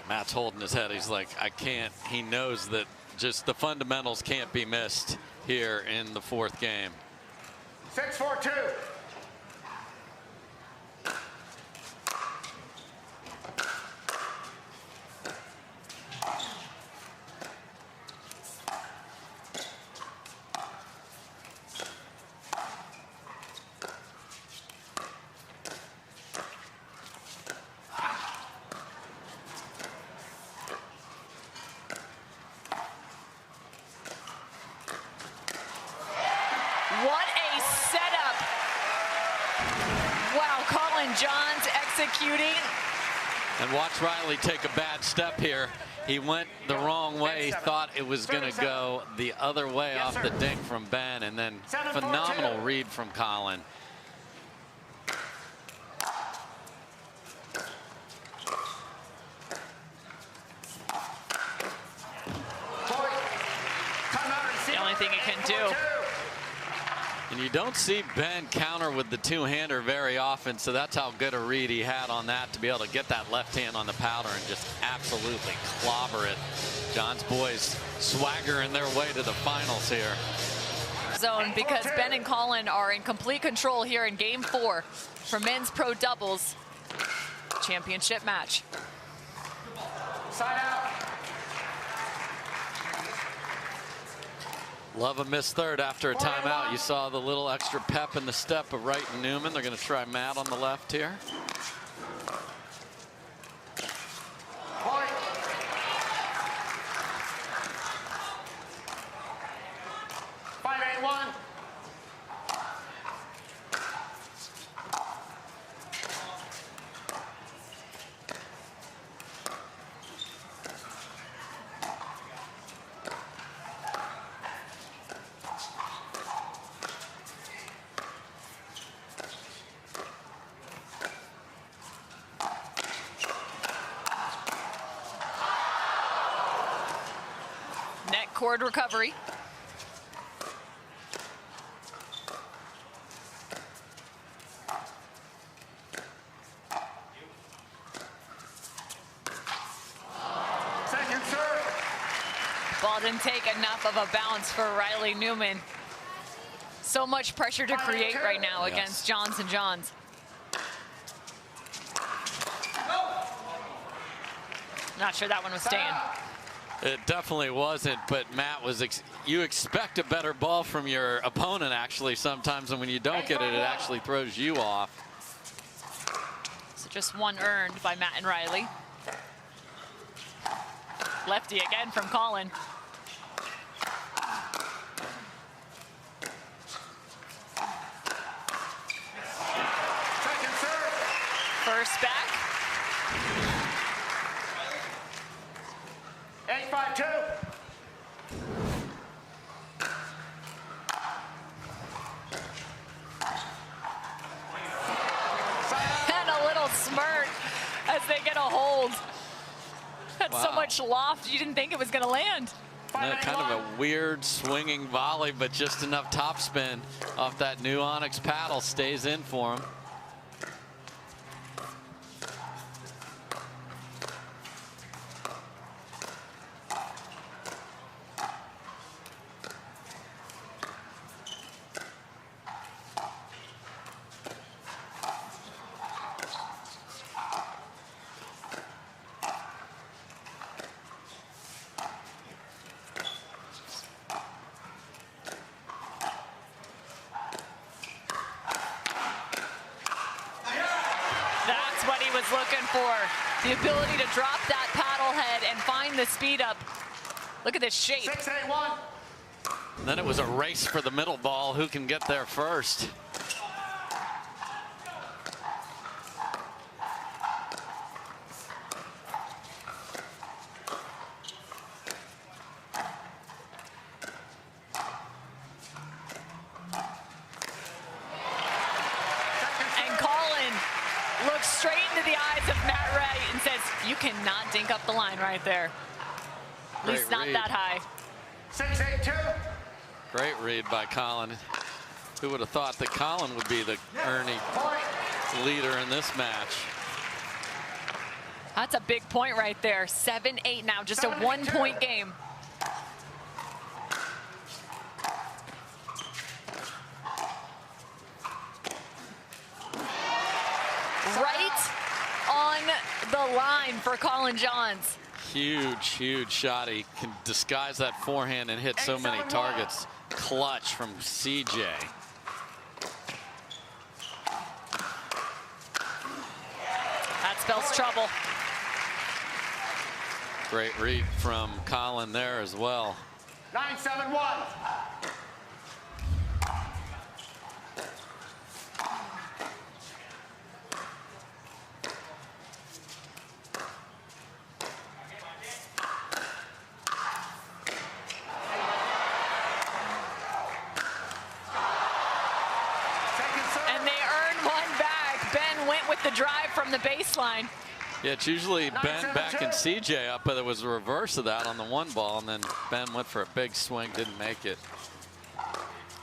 Matt's holding his head. He's like, I can't. He knows that just the fundamentals can't be missed here in the fourth game.
6-4-2.
What a setup. Wow, Collin Johns executing.
And watch Riley take a bad step here. He went the wrong way. He thought it was going to go the other way off the dink from Ben, and then phenomenal read from Collin.
The only thing he can do.
And you don't see Ben counter with the two-hander very often, so that's how good a read he had on that, to be able to get that left hand on the powder and just absolutely clobber it. John's boys swaggering their way to the finals here.
Zone, because Ben and Collin are in complete control here in game 4 for men's pro doubles championship match.
Side out.
Love a missed third after a timeout. You saw the little extra pep in the step of Wright and Newman. They're going to try Matt on the left here.
Point. 5-8-1.
Net cord recovery.
Second serve.
Ball didn't take enough of a bounce for Riley Newman. So much pressure to create right now against Johns and Johns. Not sure that one was staying.
It definitely wasn't, but Matt was, you expect a better ball from your opponent actually sometimes, and when you don't get it, it actually throws you off.
So just one earned by Matt and Riley. Lefty again from Collin.
Second serve.
First back.
8-5-2.
And a little smirk as they get a hold. Had so much loft, you didn't think it was going to land.
Kind of a weird swinging volley, but just enough topspin off that new Onyx paddle stays in for him.
looking for. The ability to drop that paddle head and find the speed up. Look at this shape.
6-8-1.
Then it was a race for the middle ball. Who can get there first?
And Collin looks straight into the eyes of Matt Wright and says, you cannot dink up the line right there. At least not that high.
6-8-2.
Great read by Collin. Who would have thought that Collin would be the Ernie leader in this match?
That's a big point right there. 7-8 now, just a 1-point game. Right on the line for Collin Johns.
Huge, huge shot. He can disguise that forehand and hit so many targets. Clutch from CJ.
That spells trouble.
Great read from Collin there as well.
9-7-1.
And they earned one back. Ben went with the drive from the baseline.
Yeah, it's usually Ben backing CJ up, but it was the reverse of that on the one ball, and then Ben went for a big swing, didn't make it.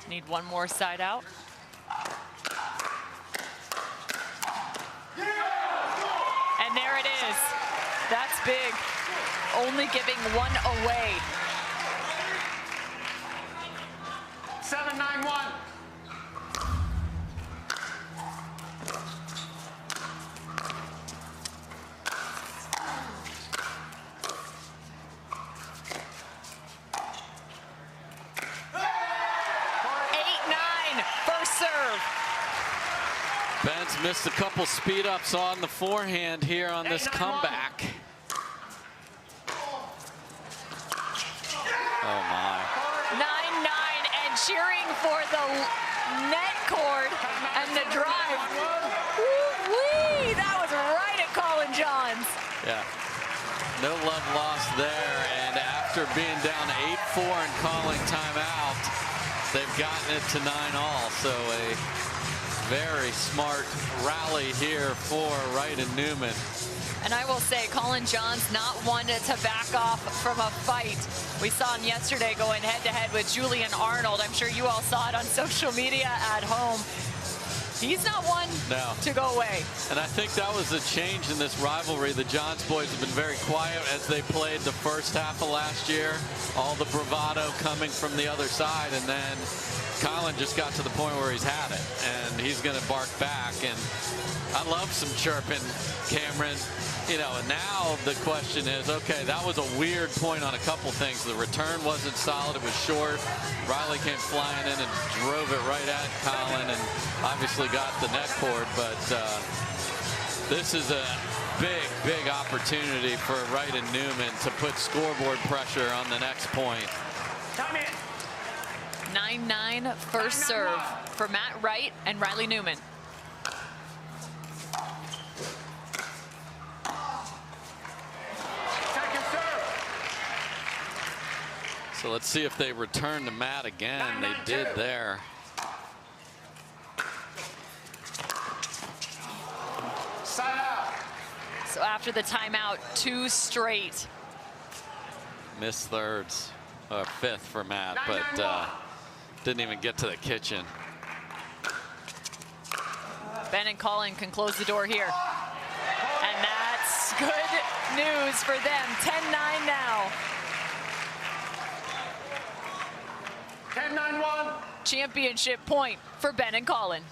Need one more side out. And there it is. That's big. Only giving one away.
7-9-1.
Ben's missed a couple speed ups on the forehand here on this comeback. Oh my.
9-9 and cheering for the net cord and the drive. Woo-wee! That was right at Collin Johns.
Yeah. No love lost there, and after being down 8-4 and calling timeout, they've gotten it to 9-all. So a very smart rally here for Wright and Newman.
And I will say, Collin Johns not one to back off from a fight. We saw him yesterday going head-to-head with Julian Arnold. I'm sure you all saw it on social media at home. He's not one to go away.
And I think that was a change in this rivalry. The Johns boys have been very quiet as they played the first half of last year. All the bravado coming from the other side, and then Collin just got to the point where he's had it, and he's going to bark back. And I love some chirping, Cameron. You know, and now the question is, okay, that was a weird point on a couple things. The return wasn't solid. It was short. Riley came flying in and drove it right at Collin and obviously got the net cord. But this is a big, big opportunity for Wright and Newman to put scoreboard pressure on the next point.
9-9 first serve for Matt Wright and Riley Newman.
So let's see if they return to Matt again. They did there.
So after the timeout, 2 straight.
Missed thirds, fifth for Matt, but didn't even get to the kitchen.
Ben and Collin can close the door here. And that's good news for them. 10-9 now.
10-9-1.
Championship point for Ben and Collin.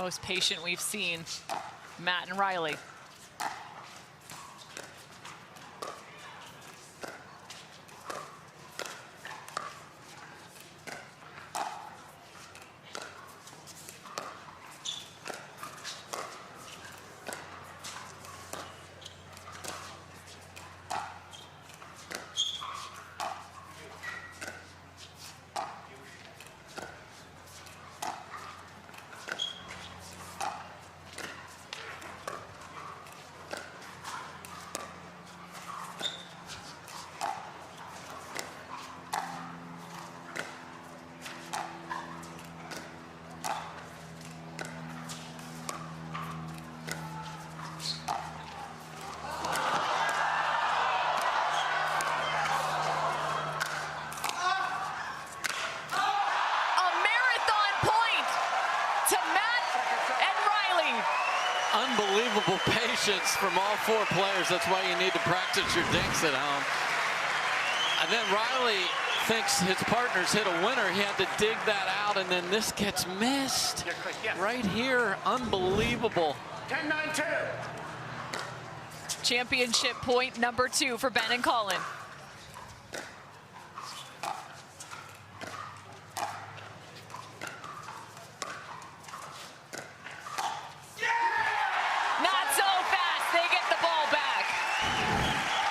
most patient we've seen, Matt and Riley.
Unbelievable patience from all four players. That's why you need to practice your dinks at home. And then Riley thinks his partner's hit a winner. He had to dig that out, and then this gets missed. Right here, unbelievable.
10-9-2.
Championship point number 2 for Ben and Collin.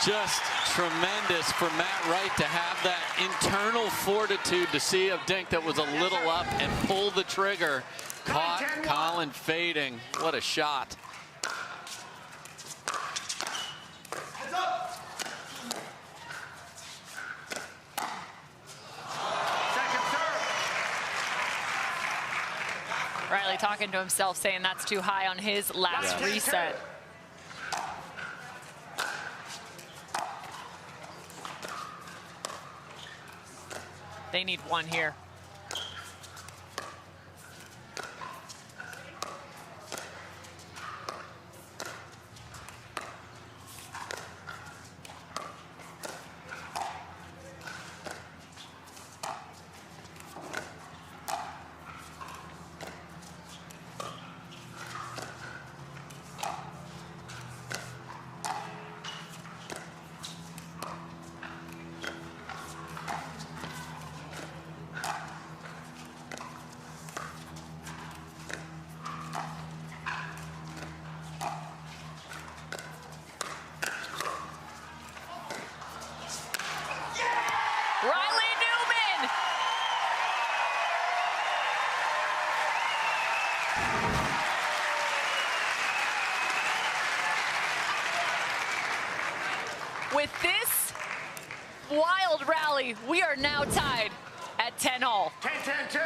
Just tremendous for Matt Wright to have that internal fortitude to see a dink that was a little up and pull the trigger. Caught Collin fading. What a shot.
Riley talking to himself, saying that's too high on his last reset. They need one here. With this wild rally, we are now tied at 10-all.
10-10-2.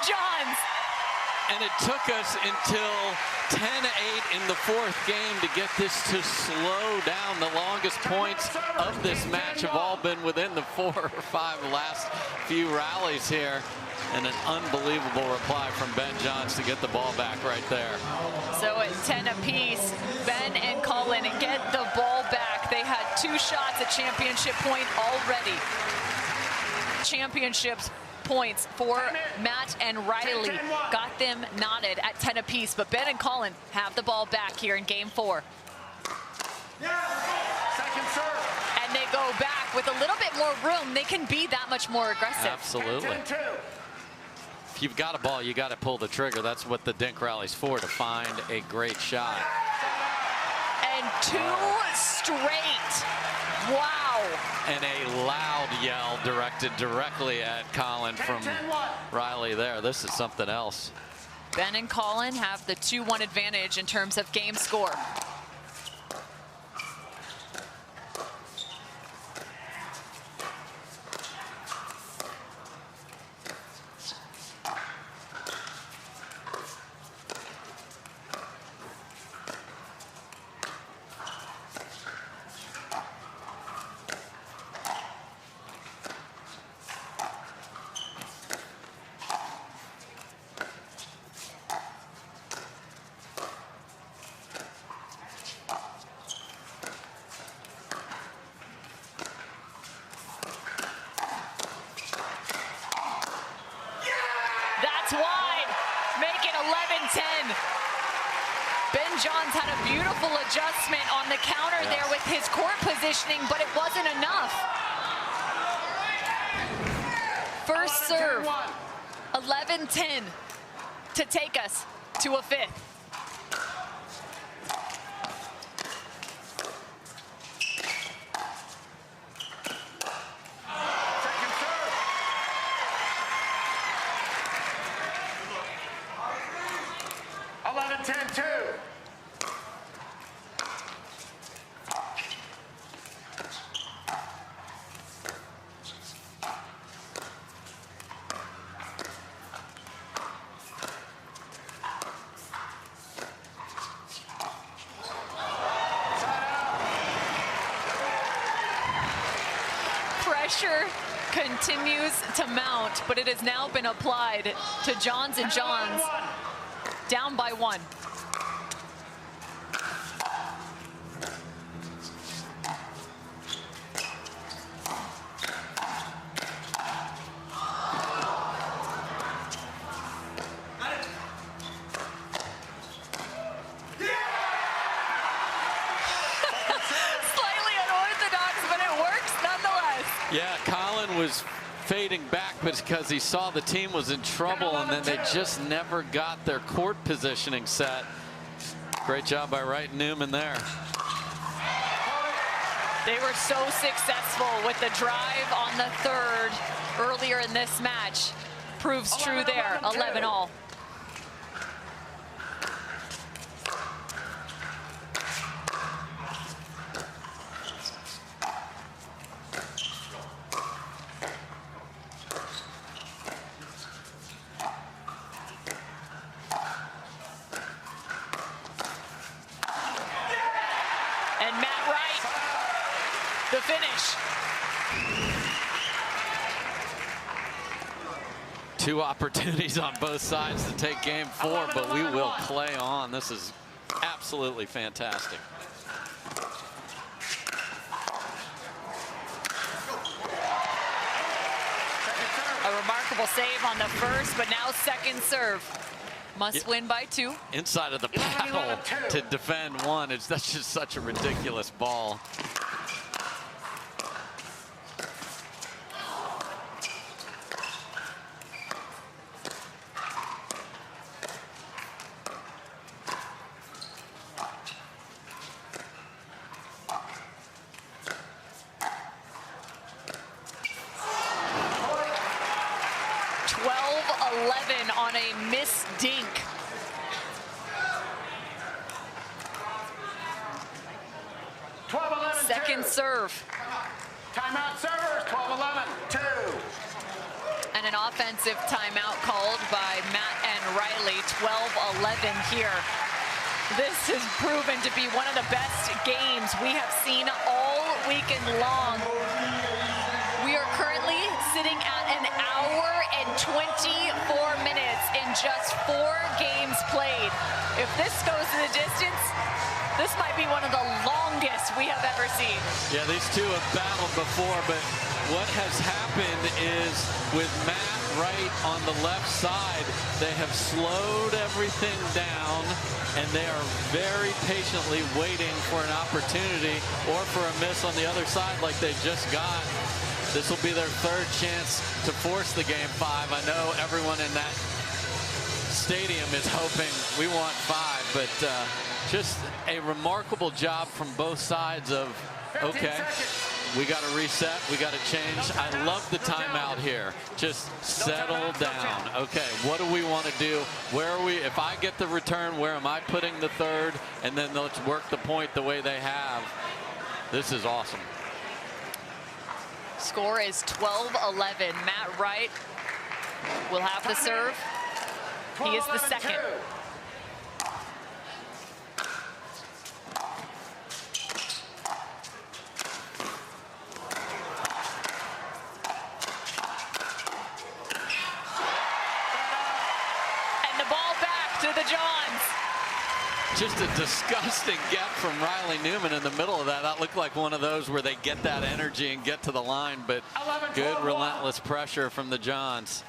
Johns.
And it took us until 10-8 in the fourth game to get this to slow down. The longest points of this match have all been within the 4 or 5 last few rallies here. And an unbelievable reply from Ben Johns to get the ball back right there.
So at 10 apiece, Ben and Collin get the ball back. They had 2 shots at championship point already. Championships points for Matt and Riley got them knotted at 10 apiece, but Ben and Collin have the ball back here in game 4.
Second serve.
And they go back with a little bit more room. They can be that much more aggressive.
Absolutely.
10-10-2.
if you've got a ball, you got to pull the trigger. That's what the dink rally's for, to find a great shot.
And 2 straight. Wow.
And a loud yell directed directly at Collin from Riley there. This is something else.
Ben and Collin have the 2-1 advantage in terms of game score. Wide, make it 11-10. Ben Johns had a beautiful adjustment on the counter there with his court positioning, but it wasn't enough. First serve, 11-10 to take us to a 5th. Pressure continues to mount, but it has now been applied to Johns and Johns, down by 1.
Yeah, Collin was fading back because he saw the team was in trouble, and then they just never got their court positioning set. Great job by Wright and Newman there.
They were so successful with the drive on the 3rd earlier in this match. Proves true there, 11-all. The finish.
2 opportunities on both sides to take game 4, but we will play on. This is absolutely fantastic.
A remarkable save on the first, but now second serve. Must win by 2.
Inside of the paddle to defend 1. That's just such a ridiculous ball.
On a missed dink. Second serve.
Timeout servers, 12-11, 2.
And an offensive timeout called by Matt and Riley, 12-11 here. This has proven to be one of the best games we have seen all weekend long. We are currently sitting at an hour and 24 minutes in just 4 games played. If this goes to the distance, this might be one of the longest we have ever seen.
Yeah, these two have battled before, but what has happened is with Matt Wright on the left side, they have slowed everything down, and they are very patiently waiting for an opportunity or for a miss on the other side like they just got. This will be their third chance to force the game 5. I know everyone in that stadium is hoping we want 5, but just a remarkable job from both sides of, okay, we got to reset, we got to change. I love the timeout here. Just settle down. Okay, what do we want to do? Where are we? If I get the return, where am I putting the third? And then let's work the point the way they have. This is awesome.
Score is 12-11. Matt Wright will have the serve. He is the second. And the ball back to the Johns.
Just a disgusting get from Riley Newman in the middle of that. That looked like one of those where they get that energy and get to the line, but good relentless pressure from the Johns.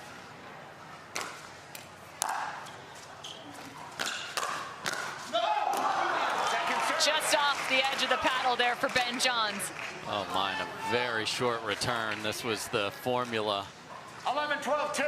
Just off the edge of the paddle there for Ben Johns.
Oh, mine, a very short return. This was the formula.
11-12-2.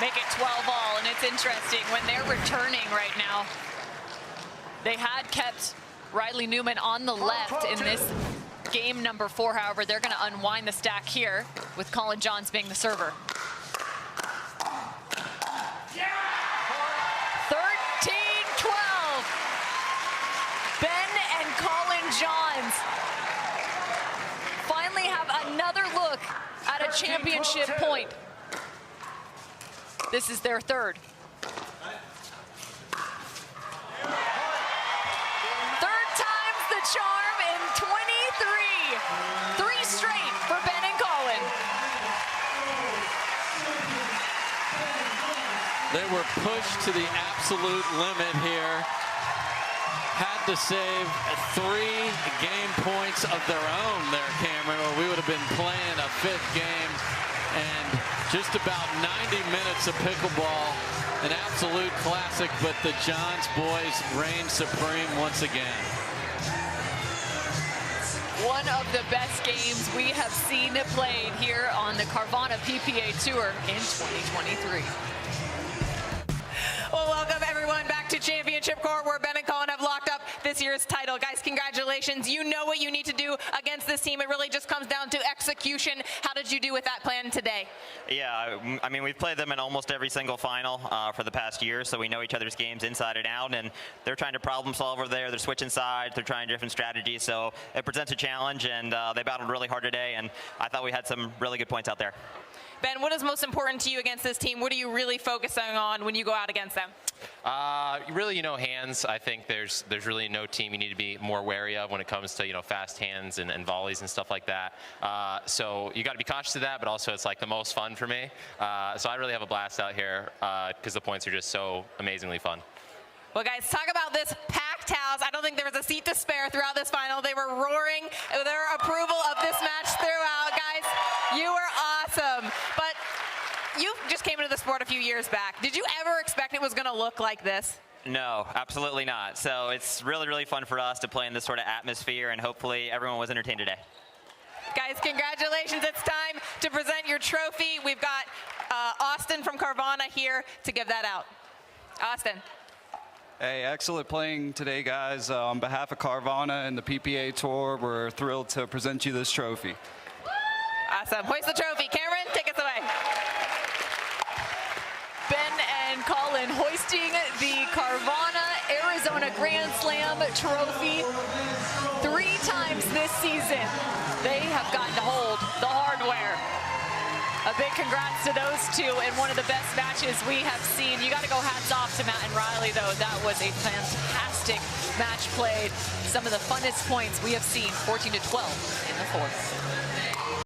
Make it 12-all, and it's interesting when they're returning right now. They had kept Riley Newman on the left in this game number 4. However, they're going to unwind the stack here with Collin Johns being the server. 13-12. Ben and Collin Johns finally have another look at a championship point. This is their third. Third time's the charm in 23. 3 straight for Ben and Collin.
They were pushed to the absolute limit here. Had to save 3 game points of their own there, Cameron, or we would have been playing a 5th game. And just about 90 minutes of pickleball, an absolute classic, but the Johns boys reign supreme once again.
One of the best games we have seen played here on the Carvana PPA Tour in 2023.
Well, welcome everyone back to Championship Court, where Ben and Collin have locked up this year's title. Guys, congratulations. You know what you need to do against this team. It really just comes down to execution. How did you do with that plan today?
Yeah, I mean, we've played them in almost every single final for the past year, so we know each other's games inside and out, and they're trying to problem solve over there. They're switching sides. They're trying different strategies, so it presents a challenge, and they battled really hard today, and I thought we had some really good points out there.
Ben, what is most important to you against this team? What are you really focusing on when you go out against them?
Really, hands. I think there's really no team you need to be more wary of when it comes to, fast hands and volleys and stuff like that. So you got to be conscious of that, but also it's like the most fun for me. So I really have a blast out here because the points are just so amazingly fun.
Well, guys, talk about this packed house. I don't think there was a seat to spare throughout this final. They were roaring their approval of this match throughout. Guys, you were awesome. But you just came into the sport a few years back. Did you ever expect it was going to look like this?
No, absolutely not. So it's really, really fun for us to play in this sort of atmosphere, and hopefully everyone was entertained today.
Guys, congratulations. It's time to present your trophy. We've got Austin from Carvana here to give that out. Austin.
Hey, excellent playing today, guys. On behalf of Carvana and the PPA Tour, we're thrilled to present you this trophy.
Awesome. Hoist the trophy. Cameron, take us away.
Ben and Collin hoisting the Carvana Arizona Grand Slam trophy 3 times this season. They have gotten to hold the hardware. A big congrats to those two in one of the best matches we have seen. You got to go hats off to Matt and Riley, though. That was a fantastic match played. Some of the funnest points we have seen, 14-12 in the fourth.